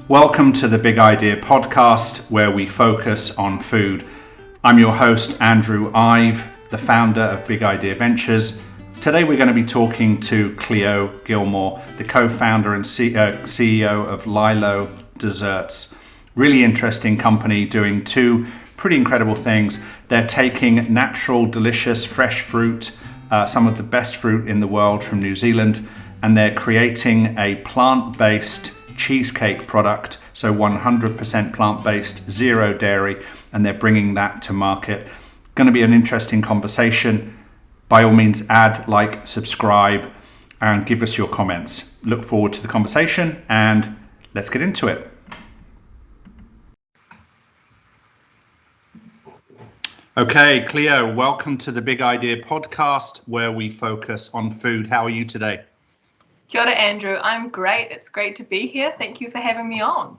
Welcome to the Big Idea podcast, where we focus on food. I'm your host, Andrew Ive, the founder of Big Idea Ventures. Today we're going to be talking to Cleo Gilmour, the co-founder and CEO of Lilo Desserts. Really interesting company doing two pretty incredible things. They're taking natural, delicious, fresh fruit, some of the best fruit in the world from New Zealand, and they're creating a plant-based cheesecake product, so 100% plant-based, zero dairy, and they're bringing that to market. Going to be an interesting conversation. By all means, add, like, subscribe, and give us your comments. Look forward to the conversation, and let's get into it. Okay, Cleo, welcome to the Big Idea podcast, where we focus on food. How are you today? Kia ora, Andrew. I'm great. It's great to be here. Thank you for having me on.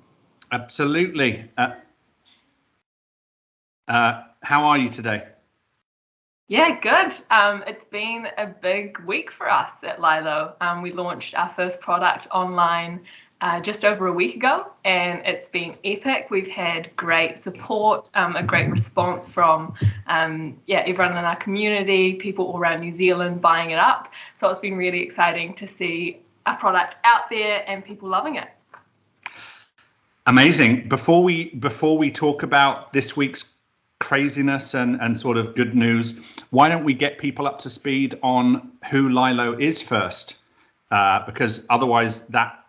Absolutely. How are you today? Yeah, good. It's been a big week for us at Lilo. We launched our first product online just over a week ago, and it's been epic. We've had great support, a great response from everyone in our community, people all around New Zealand buying it up. So it's been really exciting to see our product out there and people loving it. Amazing. Before we talk about this week's craziness and sort of good news, why don't we get people up to speed on who Lilo is first? Because otherwise that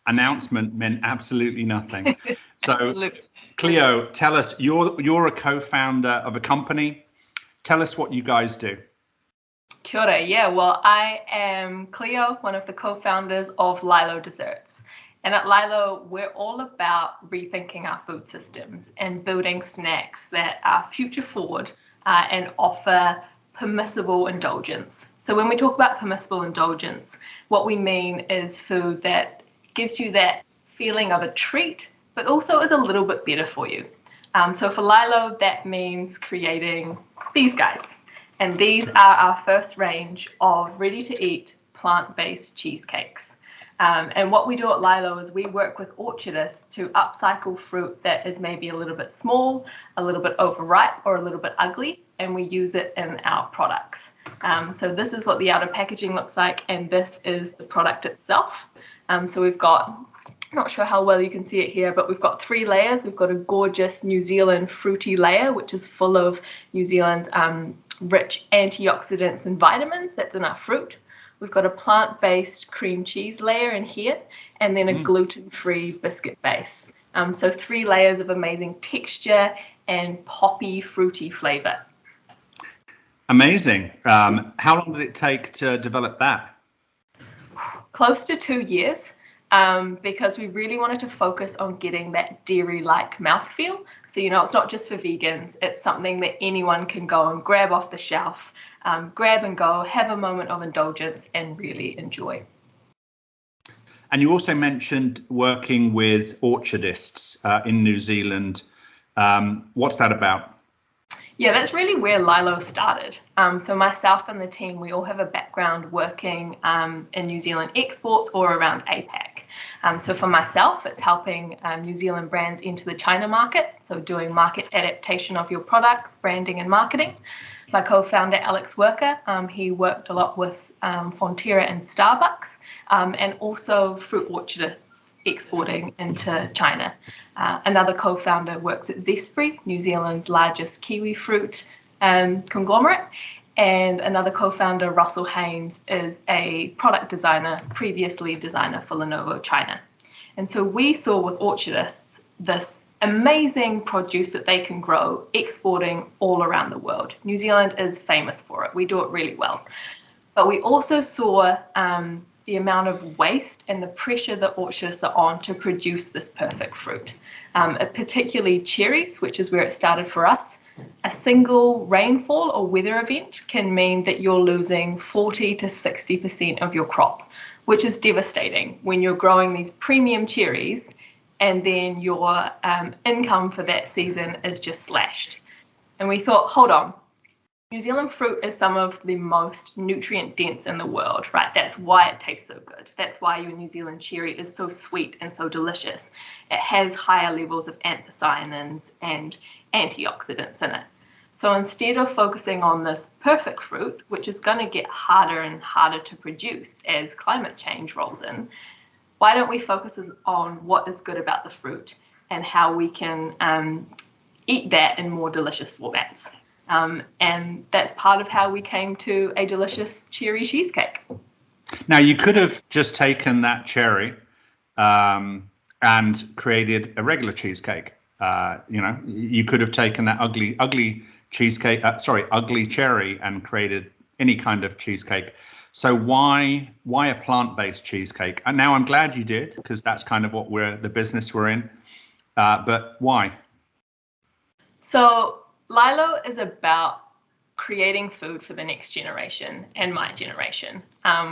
announcement meant absolutely nothing. So absolutely. Cleo, tell us, you're a co-founder of a company. Tell us what you guys do. Kia ora. Yeah, well, I am Cleo, one of the co-founders of Lilo Desserts. And at Lilo, we're all about rethinking our food systems and building snacks that are future forward and offer permissible indulgence. So when we talk about permissible indulgence, what we mean is food that gives you that feeling of a treat, but also is a little bit better for you. So for Lilo, that means creating these guys. And these are our first range of ready-to-eat plant-based cheesecakes. And what we do at Lilo is we work with orchardists to upcycle fruit that is maybe a little bit small, a little bit overripe, or a little bit ugly, and we use it in our products. So this is what the outer packaging looks like, and this is the product itself. So we've got, not sure how well you can see it here, but we've got 3 layers. We've got a gorgeous New Zealand fruity layer, which is full of New Zealand's rich antioxidants and vitamins. That's in our fruit. We've got a plant-based cream cheese layer in here, and then a gluten-free biscuit base. So 3 layers of amazing texture and poppy, fruity flavor. Amazing. How long did it take to develop that? Close to 2 years, because we really wanted to focus on getting that dairy-like mouthfeel. So, it's not just for vegans. It's something that anyone can go and grab off the shelf, grab and go, have a moment of indulgence, and really enjoy. And you also mentioned working with orchardists in New Zealand. What's that about? Yeah, that's really where Lilo started. So myself and the team, we all have a background working in New Zealand exports or around APAC. So for myself, it's helping New Zealand brands into the China market, so doing market adaptation of your products, branding and marketing. My co-founder, Alex Worker, he worked a lot with Fonterra and Starbucks, and also fruit orchardists exporting into China. Another co-founder works at Zespri, New Zealand's largest kiwi fruit conglomerate. And another co-founder, Russell Haynes, is a product designer, previously designer for Lenovo China. And so we saw with orchardists this amazing produce that they can grow, exporting all around the world. New Zealand is famous for it. We do it really well. But we also saw the amount of waste and the pressure that orchardists are on to produce this perfect fruit, particularly cherries, which is where it started for us. A single rainfall or weather event can mean that you're losing 40 to 60% of your crop, which is devastating when you're growing these premium cherries and then your income for that season is just slashed. And we thought, hold on, New Zealand fruit is some of the most nutrient dense in the world, right? That's why it tastes so good. That's why your New Zealand cherry is so sweet and so delicious. It has higher levels of anthocyanins and antioxidants in it. So instead of focusing on this perfect fruit, which is going to get harder and harder to produce as climate change rolls in, why don't we focus on what is good about the fruit and how we can eat that in more delicious formats? And that's part of how we came to a delicious cherry cheesecake. Now, you could have just taken that cherry and created a regular cheesecake. You could have taken that ugly cheesecake, ugly cherry, and created any kind of cheesecake. So why a plant-based cheesecake? And now I'm glad you did, because that's kind of the business we're in. But why? So Lilo is about creating food for the next generation and my generation.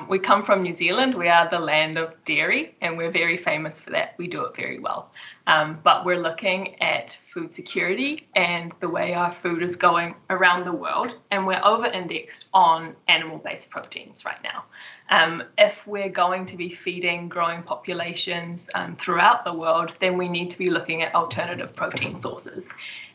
We come from New Zealand. We are the land of dairy, and we're very famous for that. We do it very well. But we're looking at food security and the way our food is going around the world, and we're over-indexed on animal-based proteins right now. If we're going to be feeding growing populations throughout the world, then we need to be looking at alternative protein sources.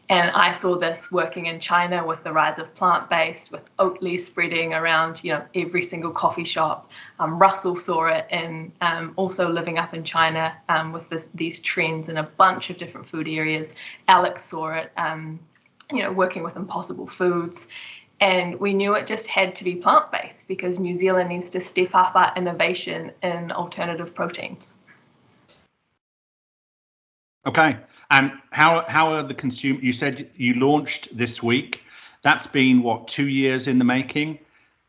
And I saw this working in China with the rise of plant-based, with Oatly spreading around, every single coffee shop. Russell saw it in also living up in China with these trends in a bunch of different food areas. Alex saw it, working with Impossible Foods. And we knew it just had to be plant-based because New Zealand needs to step up our innovation in alternative proteins. Okay. And how are the consumer? You said you launched this week. That's been 2 years in the making.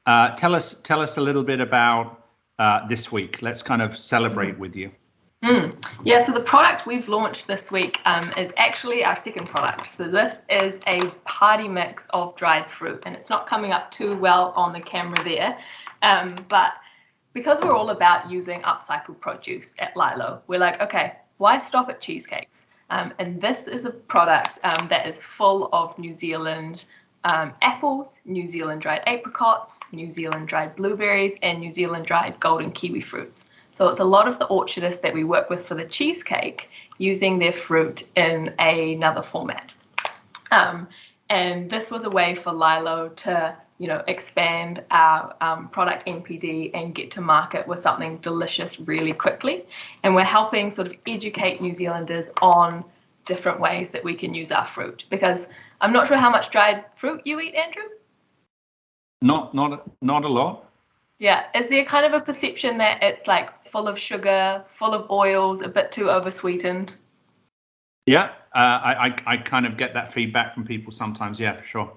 Tell us a little bit about this week. Let's kind of celebrate with you. Yeah, so the product we've launched this week is actually our second product. So this is a party mix of dried fruit, and it's not coming up too well on the camera there, but because we're all about using upcycled produce at Lilo, we're like, okay, why stop at cheesecakes? And this is a product that is full of New Zealand apples, New Zealand dried apricots, New Zealand dried blueberries, and New Zealand dried golden kiwi fruits. So it's a lot of the orchardists that we work with for the cheesecake using their fruit in another format. And this was a way for Lilo to expand our product NPD and get to market with something delicious really quickly. And we're helping sort of educate New Zealanders on different ways that we can use our fruit, because I'm not sure how much dried fruit you eat, Andrew. Not a lot. Yeah, is there kind of a perception that it's like full of sugar, full of oils, a bit too oversweetened? Yeah, I kind of get that feedback from people sometimes. Yeah, for sure.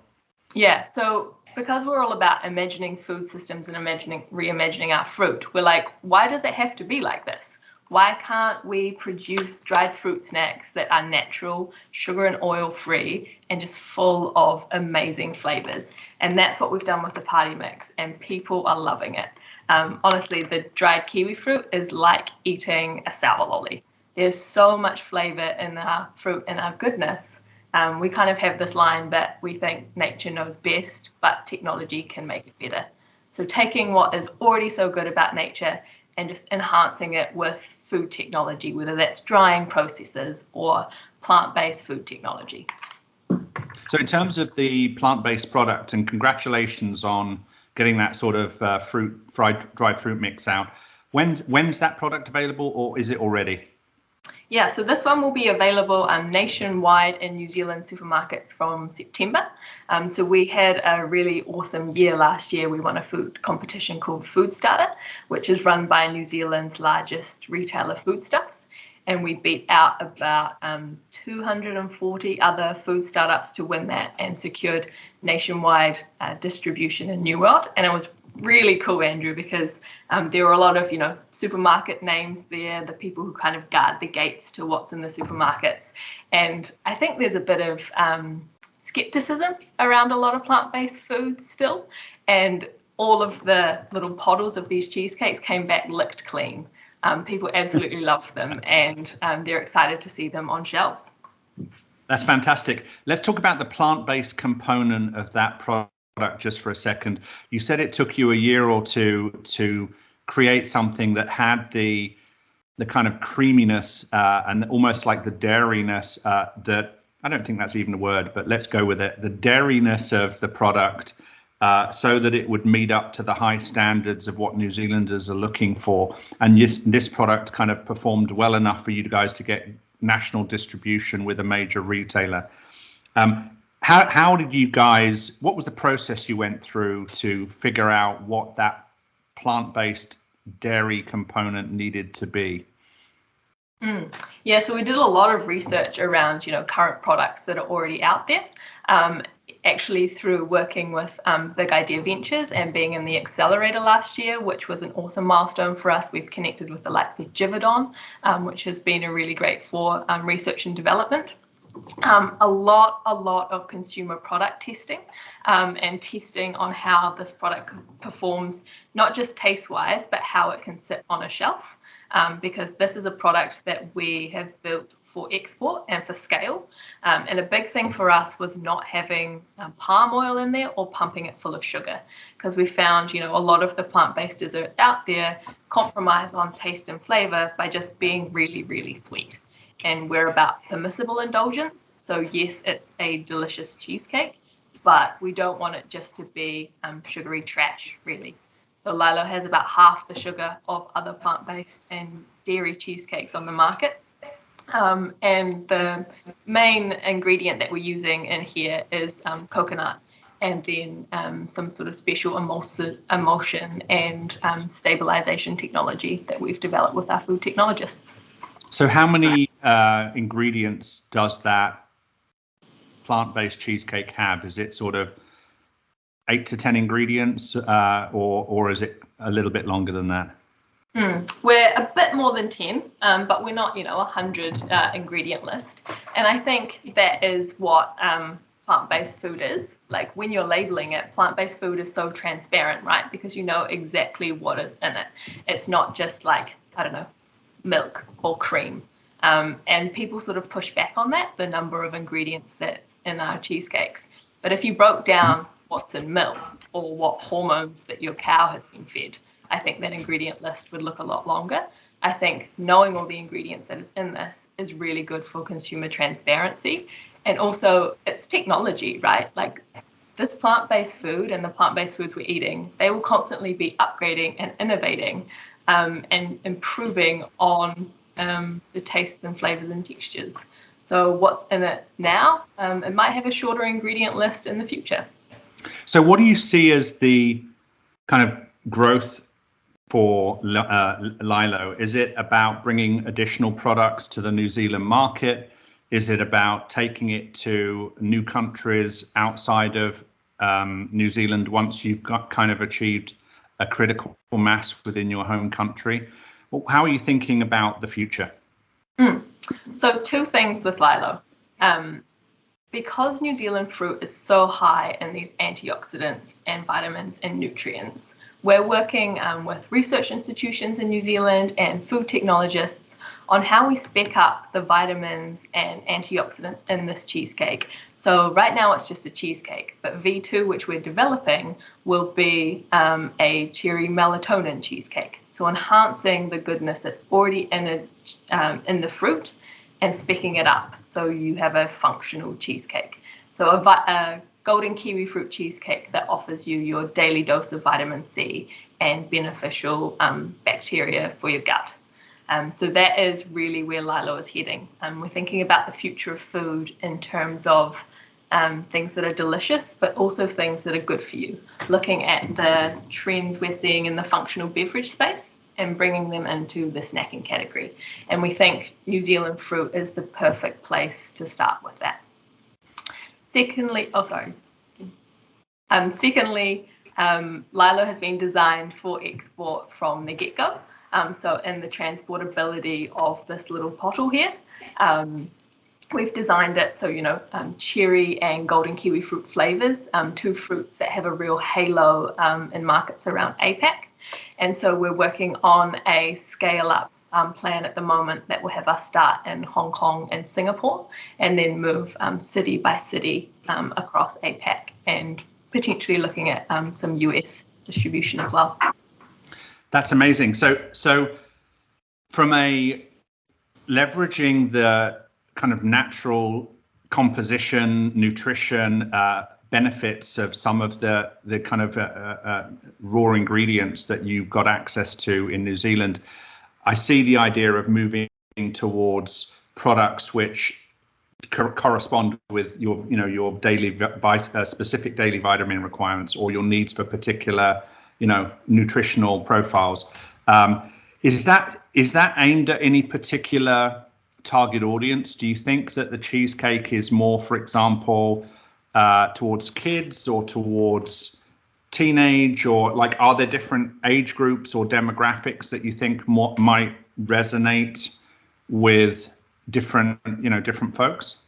Yeah, so because we're all about imagining food systems and reimagining our fruit, we're like, why does it have to be like this? Why can't we produce dried fruit snacks that are natural, sugar and oil free, and just full of amazing flavors? And that's what we've done with the party mix, and people are loving it. Honestly, the dried kiwi fruit is like eating a sour lolly. There's so much flavor in our fruit and our goodness. We kind of have this line that we think nature knows best, but technology can make it better. So taking what is already so good about nature and just enhancing it with food technology, whether that's drying processes or plant-based food technology. So in terms of the plant-based product, and congratulations on getting that sort of dried fruit mix out. When's that product available, or is it already? Yeah, so this one will be available nationwide in New Zealand supermarkets from September. So we had a really awesome year last year. We won a food competition called Food Starter, which is run by New Zealand's largest retailer, Foodstuffs. And we beat out about 240 other food startups to win that and secured nationwide distribution in New World. And it was really cool, Andrew, because there were a lot of supermarket names there, the people who kind of guard the gates to what's in the supermarkets. And I think there's a bit of skepticism around a lot of plant-based foods still, and all of the little pottles of these cheesecakes came back licked clean. People absolutely love them, and they're excited to see them on shelves. That's fantastic. Let's talk about the plant-based component of that product. just for a second. You said it took you a year or two to create something that had the kind of creaminess and almost like the dairiness that, I don't think that's even a word, but let's go with it, the dairiness of the product, so that it would meet up to the high standards of what New Zealanders are looking for. And yes, this product kind of performed well enough for you guys to get national distribution with a major retailer. How did you guys, what was the process you went through to figure out what that plant-based dairy component needed to be? Yeah, so we did a lot of research around, current products that are already out there. Actually, through working with Big Idea Ventures and being in the accelerator last year, which was an awesome milestone for us, we've connected with the likes of Givaudan, which has been a really great for research and development. A lot of consumer product testing and testing on how this product performs, not just taste-wise, but how it can sit on a shelf. Because this is a product that we have built for export and for scale. And a big thing for us was not having palm oil in there or pumping it full of sugar, because we found, a lot of the plant-based desserts out there compromise on taste and flavor by just being really, really sweet. And we're about permissible indulgence. So yes, it's a delicious cheesecake, but we don't want it just to be sugary trash, really. So Lilo has about half the sugar of other plant-based and dairy cheesecakes on the market. And the main ingredient that we're using in here is coconut, and then some sort of special emulsion and stabilization technology that we've developed with our food technologists. So how many ingredients does that plant-based cheesecake have? Is it sort of 8 to 10 ingredients, or is it a little bit longer than that? We're a bit more than 10, but we're not, 100 ingredient list. And I think that is what plant-based food is. Like, when you're labeling it, plant-based food is so transparent, right? Because you know exactly what is in it. It's not just like, I don't know, milk or cream. And people sort of push back on that, the number of ingredients that's in our cheesecakes. But if you broke down what's in milk or what hormones that your cow has been fed, I think that ingredient list would look a lot longer. I think knowing all the ingredients that is in this is really good for consumer transparency. And also it's technology, right? Like, this plant-based food and the plant-based foods we're eating, they will constantly be upgrading and innovating and improving on the tastes and flavors and textures. So what's in it now, it might have a shorter ingredient list in the future. So what do you see as the kind of growth for Lilo? Is it about bringing additional products to the New Zealand market? Is it about taking it to new countries outside of New Zealand once you've got kind of achieved a critical mass within your home country? Well, how are you thinking about the future? So 2 things with Lilo. Because New Zealand fruit is so high in these antioxidants and vitamins and nutrients, we're working with research institutions in New Zealand and food technologists on how we spec up the vitamins and antioxidants in this cheesecake. So right now it's just a cheesecake, but V2, which we're developing, will be a cherry melatonin cheesecake. So enhancing the goodness that's already in the fruit and speccing it up so you have a functional cheesecake. So a golden kiwi fruit cheesecake that offers you your daily dose of vitamin C and beneficial bacteria for your gut. So that is really where Lilo is heading. We're thinking about the future of food in terms of things that are delicious, but also things that are good for you. Looking at the trends we're seeing in the functional beverage space and bringing them into the snacking category. And we think New Zealand fruit is the perfect place to start with that. Secondly, Lilo has been designed for export from the get-go. So in the transportability of this little bottle here, we've designed it so, cherry and golden kiwi fruit flavors, 2 fruits that have a real halo in markets around APAC. And so we're working on a scale-up plan at the moment that will have us start in Hong Kong and Singapore, and then move city by city across APAC and potentially looking at some US distribution as well. That's amazing. So from a leveraging the kind of natural composition, nutrition, benefits of some of the kind of raw ingredients that you've got access to in New Zealand, I see the idea of moving towards products which correspond with your daily specific daily vitamin requirements or your needs for particular nutritional profiles. Is that aimed at any particular target audience? Do you think that the cheesecake is more, for example, towards kids or towards teenage, or like, are there different age groups or demographics that you think might resonate with different folks?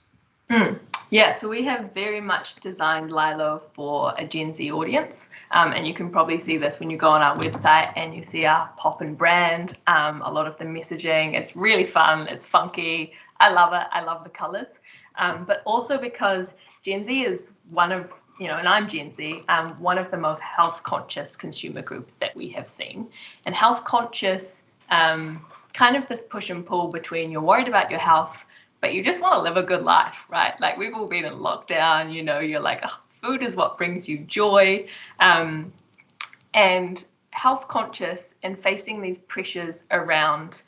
Yeah, so we have very much designed Lilo for a Gen Z audience, and you can probably see this when you go on our website and you see our poppin' brand. A lot of the messaging, it's really fun, it's funky. I love it. I love the colors, but also because Gen Z is one of, and I'm Gen Z, one of the most health conscious consumer groups that we have seen. And health conscious, kind of this push and pull between you're worried about your health, but you just want to live a good life, right? Like, we've all been in lockdown, you're like, oh, food is what brings you joy. And health conscious and facing these pressures around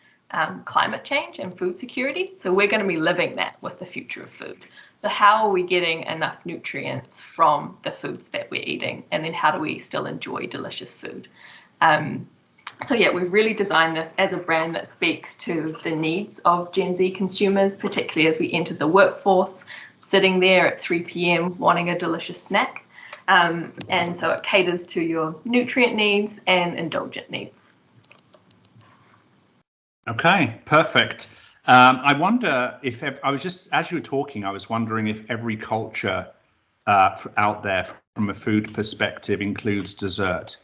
climate change and food security. So we're going to be living that with the future of food. So how are we getting enough nutrients from the foods that we're eating? And then how do we still enjoy delicious food? So yeah, we've really designed this as a brand that speaks to the needs of Gen Z consumers, particularly as we enter the workforce, sitting there at 3 p.m. wanting a delicious snack. And so it caters to your nutrient needs and indulgent needs. Okay, perfect. I wonder if as you were talking, I was wondering if every culture out there from a food perspective includes dessert.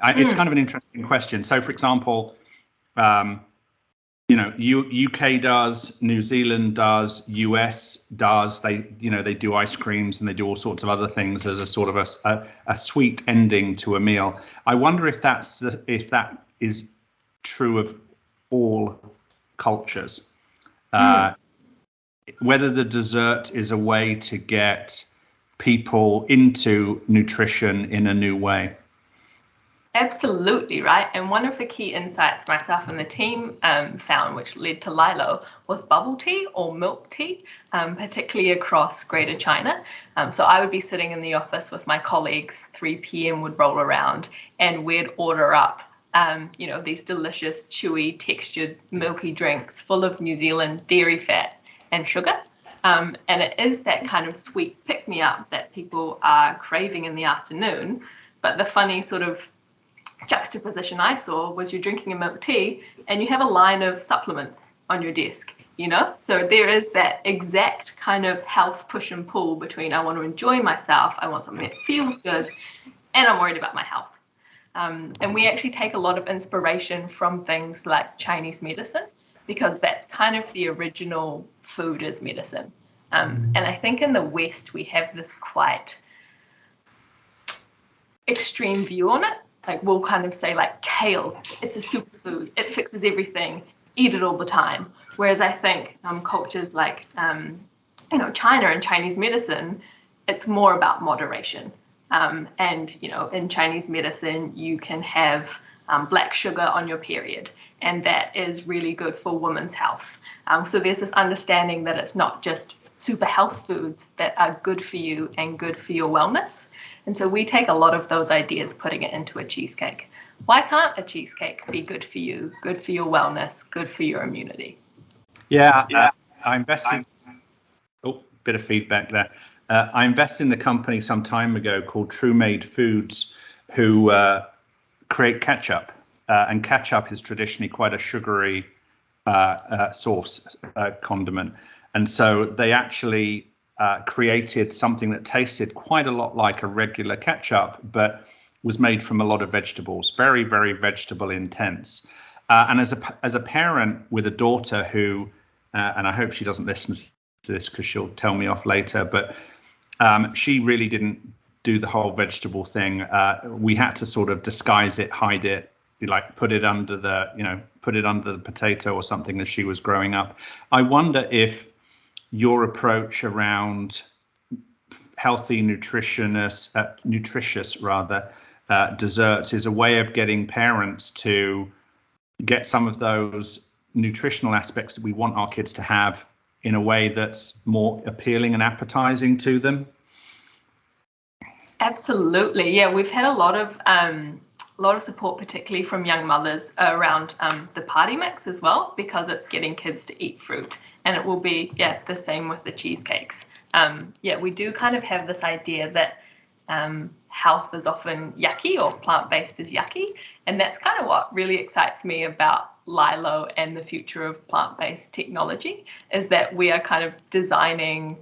It's kind of an interesting question. So, for example, UK does, New Zealand does, US does. They do ice creams and they do all sorts of other things as a sort of a sweet ending to a meal. I wonder if that is true of all cultures. Whether the dessert is a way to get people into nutrition in a new way. Absolutely, right. And one of the key insights myself and the team found, which led to Lilo, was bubble tea or milk tea, particularly across Greater China. So I would be sitting in the office with my colleagues, 3 p.m. would roll around, and we'd order up, these delicious, chewy, textured, milky drinks full of New Zealand dairy fat and sugar. And it is that kind of sweet pick-me-up that people are craving in the afternoon. But the funny sort of juxtaposition I saw was you're drinking a milk tea and you have a line of supplements on your desk, so there is that exact kind of health push and pull between I want to enjoy myself, I want something that feels good, and I'm worried about my health. And we actually take a lot of inspiration from things like Chinese medicine, because that's kind of the original food as medicine. And I think in the West we have this quite extreme view on it. Like, we'll kind of say, like, kale, it's a superfood, it fixes everything, eat it all the time. Whereas I think cultures like, China and Chinese medicine, it's more about moderation. And, in Chinese medicine, you can have black sugar on your period, and that is really good for women's health. So there's this understanding that it's not just super health foods that are good for you and good for your wellness. And so we take a lot of those ideas, putting it into a cheesecake. Why can't a cheesecake be good for you, good for your wellness, good for your immunity? Yeah, I invested. Oh, bit of feedback there. I invested in a company some time ago called True Made Foods, who create ketchup. And ketchup is traditionally quite a sugary sauce condiment. And so they actually created something that tasted quite a lot like a regular ketchup, but was made from a lot of vegetables, very, very vegetable intense. And as a parent with a daughter who, and I hope she doesn't listen to this because she'll tell me off later, but she really didn't do the whole vegetable thing. We had to sort of disguise it, hide it, like put it under the potato or something as she was growing up. I wonder if your approach around healthy, nutritious desserts is a way of getting parents to get some of those nutritional aspects that we want our kids to have in a way that's more appealing and appetizing to them. Absolutely. Yeah, we've had a lot of support, particularly from young mothers, around the party mix as well, because it's getting kids to eat fruit. And it will be, the same with the cheesecakes. We do kind of have this idea that health is often yucky, or plant-based is yucky. And that's kind of what really excites me about Lilo and the future of plant-based technology, is that we are kind of designing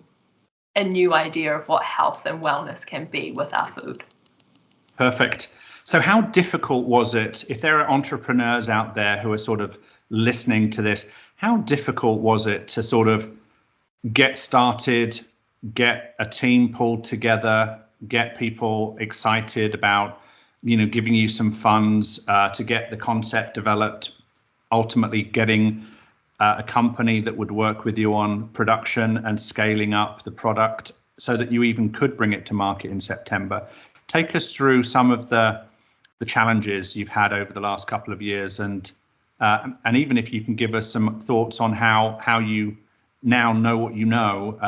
a new idea of what health and wellness can be with our food. Perfect. So how difficult was it, if there are entrepreneurs out there who are sort of listening to this, how difficult was it to sort of get started, get a team pulled together, get people excited about, giving you some funds to get the concept developed, ultimately getting a company that would work with you on production and scaling up the product so that you even could bring it to market in September? Take us through some of the challenges you've had over the last couple of years, and even if you can give us some thoughts on how you now know what you know,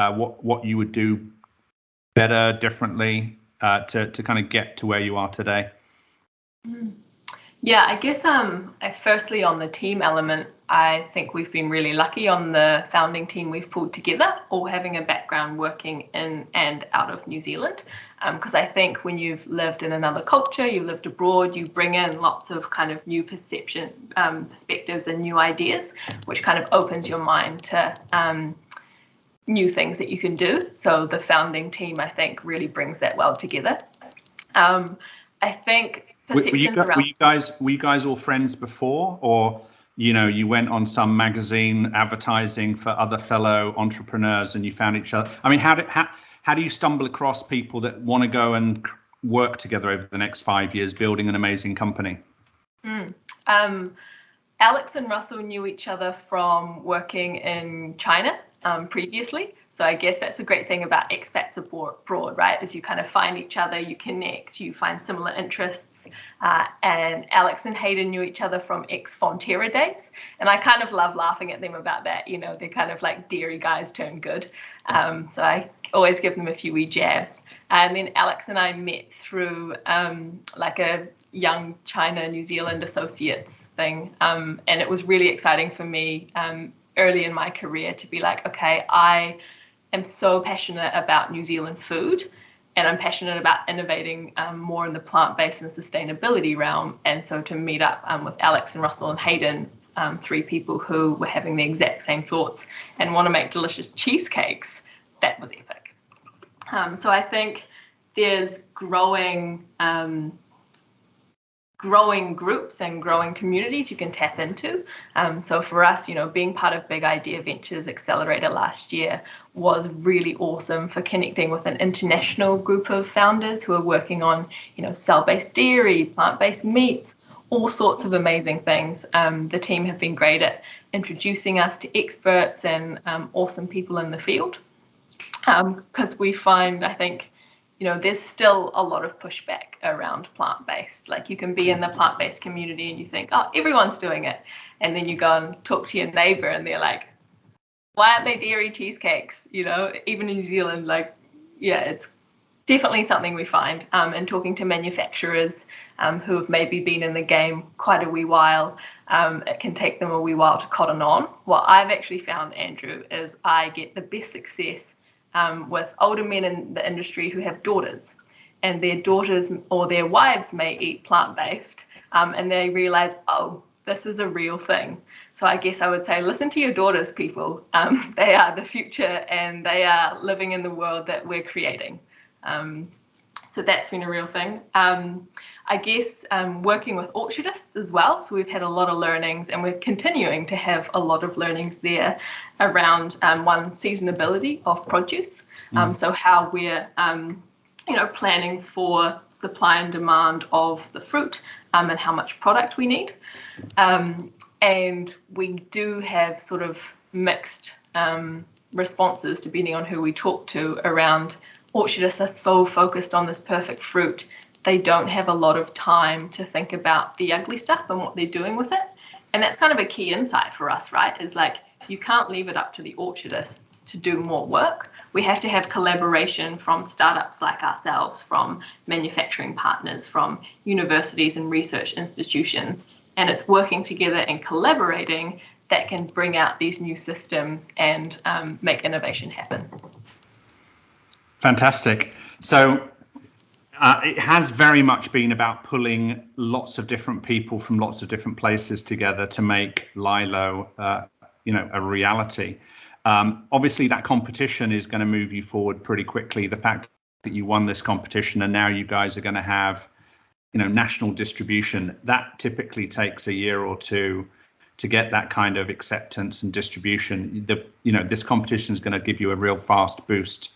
what you would do better, differently, to kind of get to where you are today. Yeah, I guess firstly on the team element, I think we've been really lucky on the founding team we've pulled together, all having a background working in and out of New Zealand. Because I think when you've lived in another culture, you've lived abroad, you bring in lots of kind of new perspectives and new ideas, which kind of opens your mind to new things that you can do. So the founding team, I think, really brings that well together. I think perceptions around... Were you guys all friends before, or you went on some magazine advertising for other fellow entrepreneurs and you found each other? I mean, how do you stumble across people that want to go and work together over the next 5 years building an amazing company? Alex and Russell knew each other from working in China previously. So I guess that's a great thing about expats abroad, right? Is you kind of find each other, you connect, you find similar interests. And Alex and Hayden knew each other from ex-Fonterra days. And I kind of love laughing at them about that. They're kind of like dairy guys turned good. So I always give them a few wee jabs. And then Alex and I met through like a young China New Zealand associates thing. And it was really exciting for me early in my career to be like, okay, I am so passionate about New Zealand food, and I'm passionate about innovating more in the plant-based and sustainability realm. And so to meet up with Alex and Russell and Hayden, three people who were having the exact same thoughts and want to make delicious cheesecakes, that was epic. So I think there's growing groups and growing communities you can tap into. So for us, being part of Big Idea Ventures Accelerator last year was really awesome for connecting with an international group of founders who are working on, cell-based dairy, plant-based meats, all sorts of amazing things. The team have been great at introducing us to experts and awesome people in the field. Because we find, I think, there's still a lot of pushback around plant-based. Like you can be in the plant-based community and you think, oh, everyone's doing it. And then you go and talk to your neighbor and they're like, why aren't they dairy cheesecakes? Even in New Zealand, it's definitely something we find. And talking to manufacturers who have maybe been in the game quite a wee while, it can take them a wee while to cotton on. What I've actually found, Andrew, is I get the best success with older men in the industry who have daughters, and their daughters or their wives may eat plant-based, and they realize, oh, this is a real thing. So I guess I would say, listen to your daughters, people. They are the future, and they are living in the world that we're creating. So that's been a real thing. I guess working with orchardists as well. So we've had a lot of learnings, and we're continuing to have a lot of learnings there around seasonability of produce. So how we're planning for supply and demand of the fruit and how much product we need. And we do have sort of mixed responses depending on who we talk to around orchardists are so focused on this perfect fruit, they don't have a lot of time to think about the ugly stuff and what they're doing with it. And that's kind of a key insight for us, right? Is like, you can't leave it up to the orchardists to do more work. We have to have collaboration from startups like ourselves, from manufacturing partners, from universities and research institutions. And it's working together and collaborating that can bring out these new systems and make innovation happen. Fantastic. So it has very much been about pulling lots of different people from lots of different places together to make Lilo a reality. Obviously, that competition is going to move you forward pretty quickly. The fact that you won this competition and now you guys are going to have, national distribution, that typically takes a year or two to get that kind of acceptance and distribution. This competition is going to give you a real fast boost.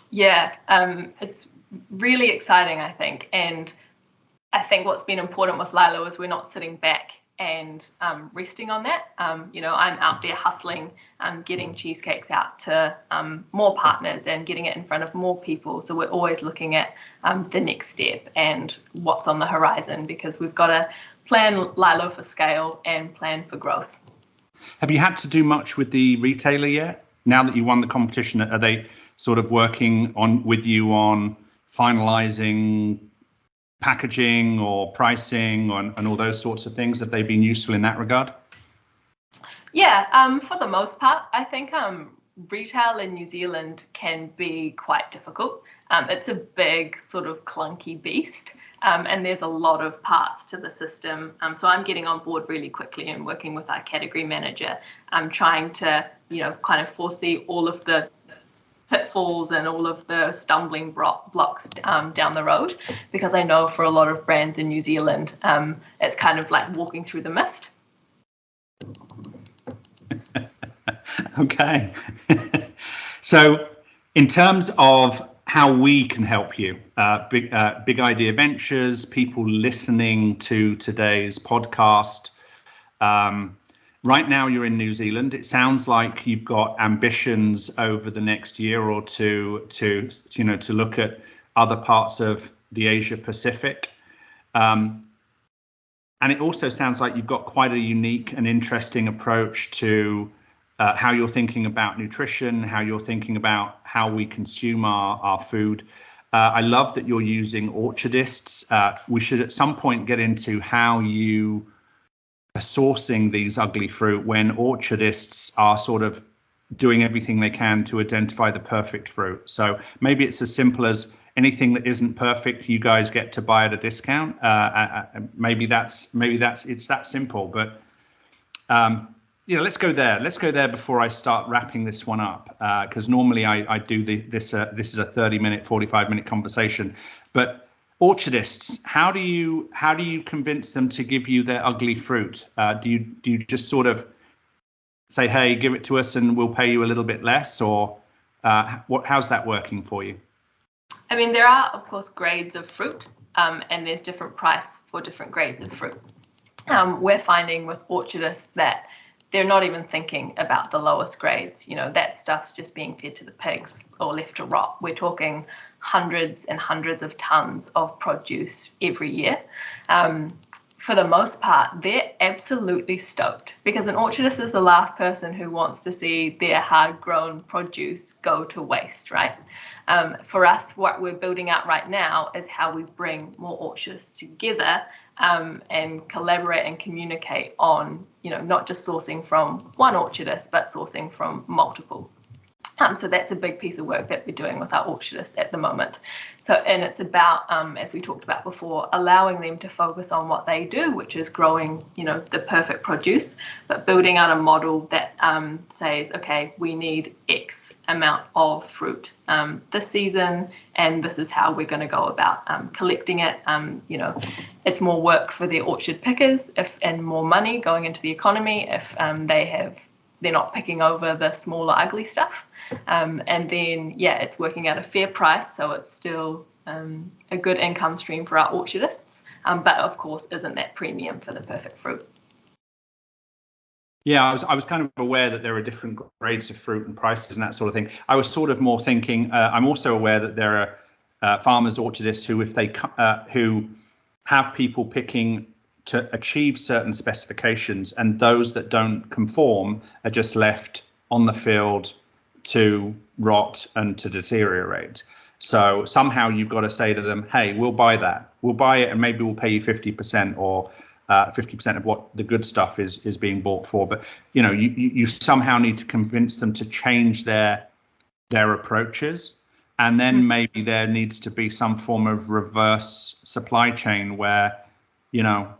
Yeah, it's really exciting, I think. And I think what's been important with Lilo is we're not sitting back and resting on that. I'm out there hustling, getting cheesecakes out to more partners and getting it in front of more people. So we're always looking at the next step and what's on the horizon, because we've got to plan Lilo for scale and plan for growth. Have you had to do much with the retailer yet? Now that you won the competition, are they sort of working with you on finalizing packaging or pricing and all those sorts of things? Have they been useful in that regard? Yeah, for the most part, I think retail in New Zealand can be quite difficult. It's a big sort of clunky beast. And there's a lot of parts to the system. So I'm getting on board really quickly and working with our category manager. I'm trying to, kind of foresee all of the pitfalls and all of the stumbling blocks down the road, because I know for a lot of brands in New Zealand, it's kind of like walking through the mist. Okay. So in terms of how we can help you, Big Idea Ventures, people listening to today's podcast, right now you're in New Zealand. It sounds like you've got ambitions over the next year or two to look at other parts of the Asia Pacific. And it also sounds like you've got quite a unique and interesting approach to how you're thinking about nutrition, how you're thinking about how we consume our food. I love that you're using orchardists. We should at some point get into how you are sourcing these ugly fruit when orchardists are sort of doing everything they can to identify the perfect fruit. So maybe it's as simple as anything that isn't perfect, you guys get to buy at a discount. Maybe it's that simple. But let's go there. Let's go there before I start wrapping this one up, because normally I do this. This is a 30-minute, 45-minute conversation. But orchardists, how do you convince them to give you their ugly fruit? Do you just sort of say, hey, give it to us and we'll pay you a little bit less, or how's that working for you? I mean, there are, of course, grades of fruit, and there's different price for different grades of fruit. We're finding with orchardists that they're not even thinking about the lowest grades. That stuff's just being fed to the pigs or left to rot. We're talking hundreds and hundreds of tons of produce every year. For the most part, they're absolutely stoked, because an orchardist is the last person who wants to see their hard-grown produce go to waste, right? For us, what we're building out right now is how we bring more orchardists together and collaborate and communicate on, not just sourcing from one orchardist, but sourcing from multiple. So that's a big piece of work that we're doing with our orchardists at the moment. And it's about, as we talked about before, allowing them to focus on what they do, which is growing, the perfect produce, but building out a model that says, okay, we need X amount of fruit this season, and this is how we're going to go about collecting it. It's more work for the orchard pickers and more money going into the economy if they have they're not picking over the smaller, ugly stuff. And then, it's working at a fair price, so it's still a good income stream for our orchardists, but of course isn't that premium for the perfect fruit. Yeah, I was kind of aware that there are different grades of fruit and prices and that sort of thing. I was sort of more thinking, I'm also aware that there are farmers, orchardists who, if they who have people picking to achieve certain specifications, and those that don't conform are just left on the field to rot and to deteriorate. So somehow you've got to say to them, hey, we'll buy that. We'll buy it, and maybe we'll pay you 50% or 50% of what the good stuff is being bought for. But you somehow need to convince them to change their approaches, and then maybe there needs to be some form of reverse supply chain where you're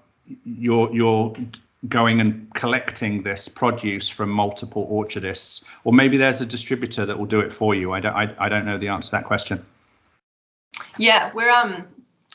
going and collecting this produce from multiple orchardists, or maybe there's a distributor that will do it for you. I don't know the answer to that question. Yeah,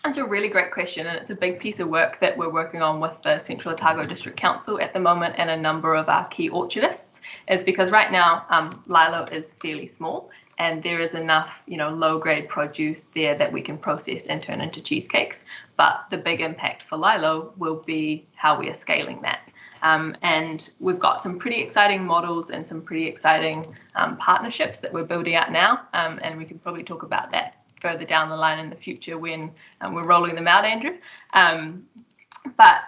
that's a really great question, and it's a big piece of work that we're working on with the Central Otago District Council at the moment and a number of our key orchardists. Is because right now Lilo is fairly small, and there is enough low-grade produce there that we can process and turn into cheesecakes. But the big impact for Lilo will be how we are scaling that. And we've got some pretty exciting models and some pretty exciting partnerships that we're building out now, and we can probably talk about that further down the line in the future when we're rolling them out, Andrew. But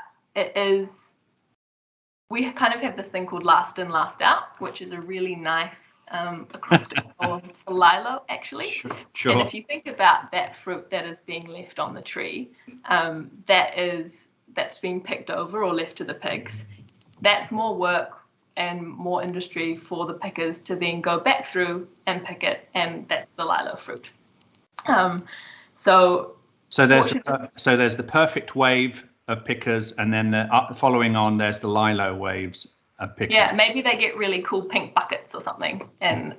we kind of have this thing called last in, last out, which is a really nice acrostic for Lilo, actually. Sure. And if you think about that fruit that is being left on the tree, that's being picked over or left to the pigs, that's more work and more industry for the pickers to then go back through and pick it, and that's the Lilo fruit. So there's the perfect wave of pickers, and then following on there's the Lilo waves of pickers. Yeah, maybe they get really cool pink buckets or something, and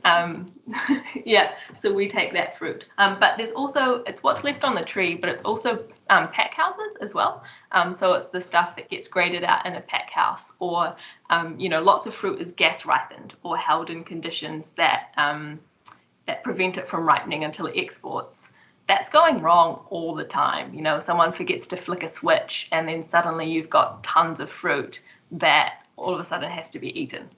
so we take that fruit. But there's also, it's what's left on the tree, but it's also pack houses as well. So it's the stuff that gets graded out in a pack house, or lots of fruit is gas ripened or held in conditions that prevent it from ripening until it exports. That's going wrong all the time. Someone forgets to flick a switch, and then suddenly you've got tons of fruit that all of a sudden has to be eaten.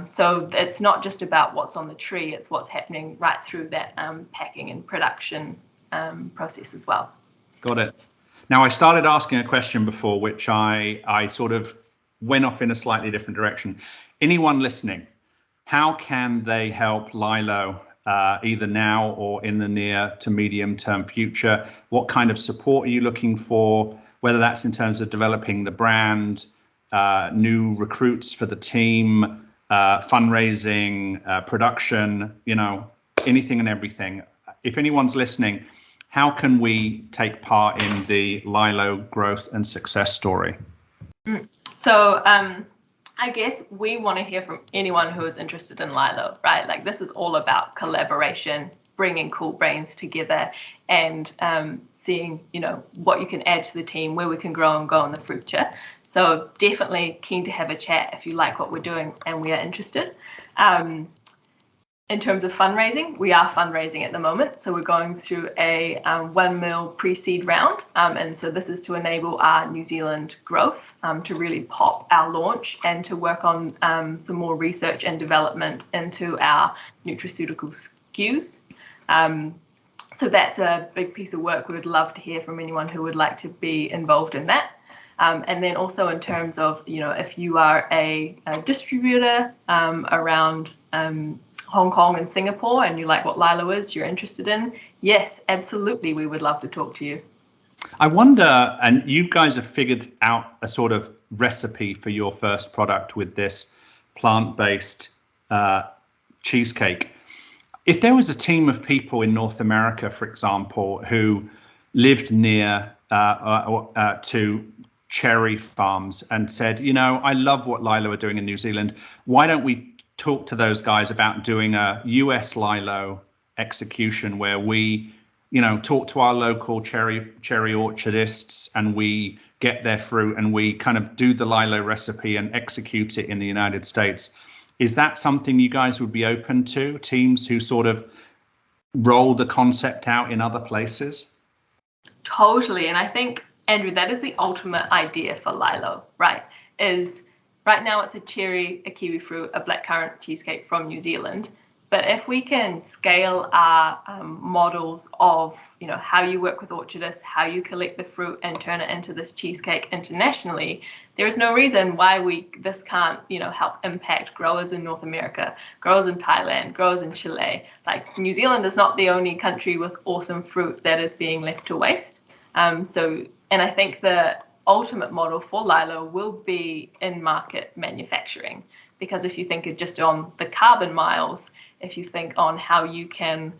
So it's not just about what's on the tree, it's what's happening right through that packing and production process as well. Got it. Now, I started asking a question before, which I sort of went off in a slightly different direction. Anyone listening, how can they help Lilo either now or in the near to medium term future? What kind of support are you looking for, whether that's in terms of developing the brand, new recruits for the team, fundraising, production, anything and everything? If anyone's listening, how can we take part in the Lilo growth and success story? So I guess we want to hear from anyone who is interested in Lilo, right? Like, this is all about collaboration, bringing cool brains together, and seeing, what you can add to the team, where we can grow and go in the future. So definitely keen to have a chat if you like what we're doing and we are interested. In terms of fundraising, we are fundraising at the moment. So we're going through a $1 million pre-seed round. And so this is to enable our New Zealand growth, to really pop our launch and to work on some more research and development into our nutraceutical SKUs. So that's a big piece of work. We would love to hear from anyone who would like to be involved in that. And then also in terms of, if you are a distributor around Hong Kong and Singapore, and you like what Lilo is, you're interested in, yes, absolutely, we would love to talk to you. I wonder, and you guys have figured out a sort of recipe for your first product with this plant-based cheesecake. If there was a team of people in North America, for example, who lived near to cherry farms and said, I love what Lilo are doing in New Zealand, why don't we talk to those guys about doing a US Lilo execution where we, talk to our local cherry orchardists, and we get their fruit and we kind of do the Lilo recipe and execute it in the United States. Is that something you guys would be open to, teams who sort of roll the concept out in other places? Totally. And I think, Andrew, that is the ultimate idea for Lilo, right? Right now it's a cherry, a kiwi fruit, a blackcurrant cheesecake from New Zealand. But if we can scale our models of, how you work with orchardists, how you collect the fruit and turn it into this cheesecake internationally, there is no reason why this can't, help impact growers in North America, growers in Thailand, growers in Chile. Like, New Zealand is not the only country with awesome fruit that is being left to waste. And I think the ultimate model for Lilo will be in-market manufacturing, because if you think of just on the carbon miles, if you think on how you can,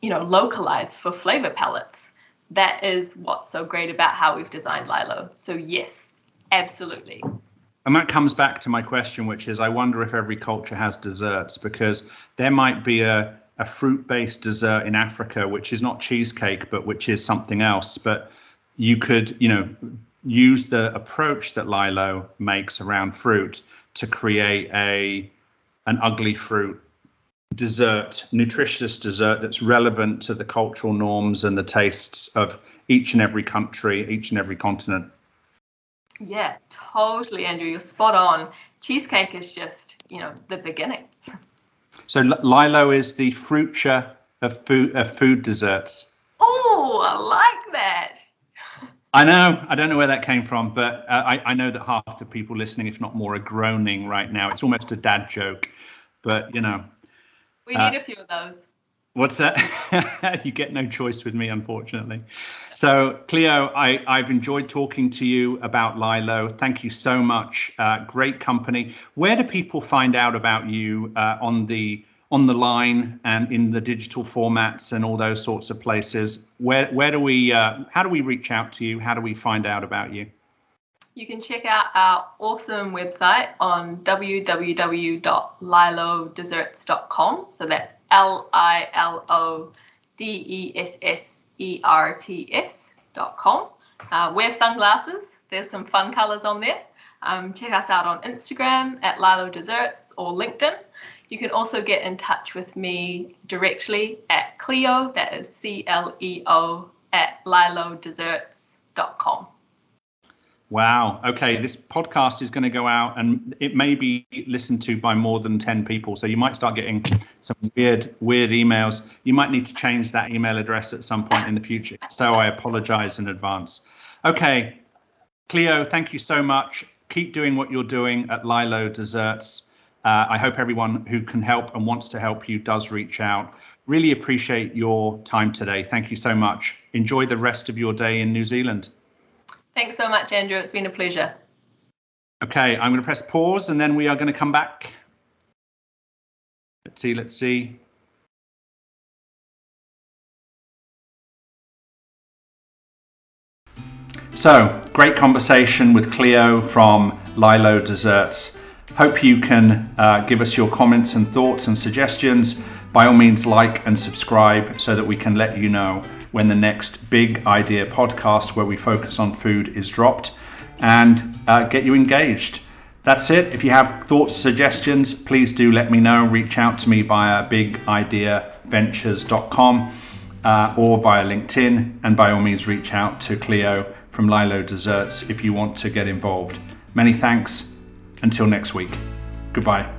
localize for flavor palettes, that is what's so great about how we've designed Lilo. So yes, absolutely. And that comes back to my question, which is, I wonder if every culture has desserts, because there might be a fruit-based dessert in Africa, which is not cheesecake, but which is something else. But you could, use the approach that Lilo makes around fruit to create an ugly fruit dessert, nutritious dessert that's relevant to the cultural norms and the tastes of each and every country, each and every continent. Yeah, totally, Andrew. You're spot on. Cheesecake is just, the beginning. So Lilo is the future of food desserts. Oh, I like that. I know. I don't know where that came from, but I know that half the people listening, if not more, are groaning right now. It's almost a dad joke, but we need a few of those. What's that? You get no choice with me, unfortunately. So, Cleo, I've enjoyed talking to you about Lilo. Thank you so much. Great company. Where do people find out about you on the line and in the digital formats and all those sorts of places? How do we reach out to you? How do we find out about you? You can check out our awesome website on www.lilodesserts.com. So that's LILODESSERTS.com. Wear sunglasses. There's some fun colors on there. Check us out on Instagram at Lilo Desserts or LinkedIn. You can also get in touch with me directly at Cleo, that is CLEO, at lilodesserts.com. Wow. Okay. This podcast is going to go out and it may be listened to by more than 10 people. So you might start getting some weird emails. You might need to change that email address at some point in the future. So I apologize in advance. Okay. Cleo, thank you so much. Keep doing what you're doing at Lilo Desserts. I hope everyone who can help and wants to help you does reach out. Really appreciate your time today. Thank you so much. Enjoy the rest of your day in New Zealand. Thanks so much, Andrew. It's been a pleasure. Okay, I'm going to press pause and then we are going to come back. Let's see. So, great conversation with Cleo from Lilo Desserts. Hope you can give us your comments and thoughts and suggestions. By all means, like and subscribe so that we can let you know when the next Big Idea podcast where we focus on food is dropped, and get you engaged. That's it. If you have thoughts, suggestions, please do let me know. Reach out to me via bigideaventures.com or via LinkedIn, and by all means reach out to Cleo from Lilo Desserts if you want to get involved. Many thanks. Until next week. Goodbye.